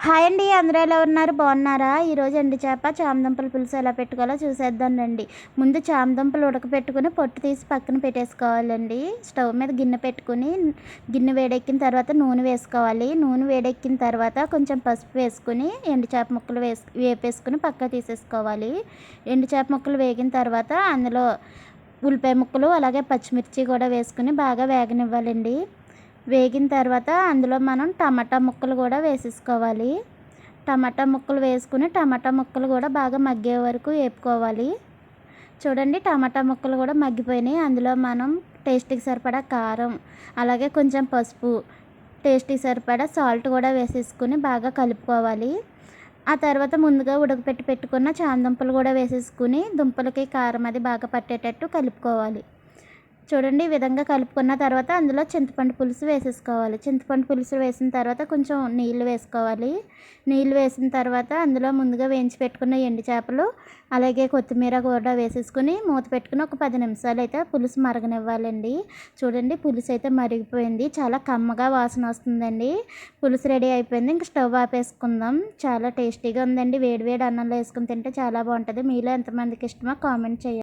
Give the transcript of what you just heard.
Hi అండి, అందరూ ఎలా ఉన్నారు? బాగున్నారా? ఈరోజు ఎండు చేప చామదుంపల పులుసు ఎలా పెట్టుకోవాలో చూసేద్దాం రండి. ముందు చామదుంపలు ఉడకపెట్టుకుని పొట్టు తీసి పక్కన పెట్టేసుకోవాలండి. స్టవ్ మీద గిన్నె పెట్టుకుని గిన్నె వేడెక్కిన తర్వాత నూనె వేసుకోవాలి. నూనె వేడెక్కిన తర్వాత కొంచెం పసుపు వేసుకుని ఎండు చేప ముక్కలు వేపేసుకుని పక్క తీసేసుకోవాలి. ఎండు చేప ముక్కలు వేగిన తర్వాత అందులో ఉల్లిపాయ ముక్కలు అలాగే పచ్చిమిర్చి కూడా వేసుకుని బాగా వేగనివ్వాలండి. వేగిన తర్వాత అందులో మనం టమాటా ముక్కలు కూడా వేసేసుకోవాలి. టమాటా ముక్కలు వేసుకుని టమాటా ముక్కలు కూడా బాగా మగ్గే వరకు వేపుకోవాలి. చూడండి, టమాటా ముక్కలు కూడా మగ్గిపోయినాయి. అందులో మనం టేస్ట్కి సరిపడా కారం అలాగే కొంచెం పసుపు, టేస్ట్కి సరిపడా సాల్ట్ కూడా వేసేసుకుని బాగా కలుపుకోవాలి. ఆ తర్వాత ముందుగా పెట్టుకున్న చామదుంపలు కూడా వేసేసుకుని దుంపలకి కారం అది బాగా పట్టేటట్టు కలుపుకోవాలి. చూడండి, ఈ విధంగా కలుపుకున్న తర్వాత అందులో చింతపండు పులుసు వేసేసుకోవాలి. చింతపండు పులుసు వేసిన తర్వాత కొంచెం నీళ్ళు వేసుకోవాలి. నీళ్ళు వేసిన తర్వాత అందులో ముందుగా వేయించి పెట్టుకున్న ఎండు చేపలు అలాగే కొత్తిమీర కూడా వేసేసుకుని మూత పెట్టుకుని ఒక 10 నిమిషాలు అయితే పులుసు మరగనివ్వాలండి. చూడండి, పులుసు అయితే మరిగిపోయింది. చాలా కమ్మగా వాసన వస్తుందండి. పులుసు రెడీ అయిపోయింది. ఇంక స్టవ్ ఆపేసుకుందాం. చాలా టేస్టీగా ఉందండి. వేడి వేడి అన్నంలో వేసుకుని తింటే చాలా బాగుంటుంది. మీలో ఎంతమందికి ఇష్టమో కామెంట్ చేయండి.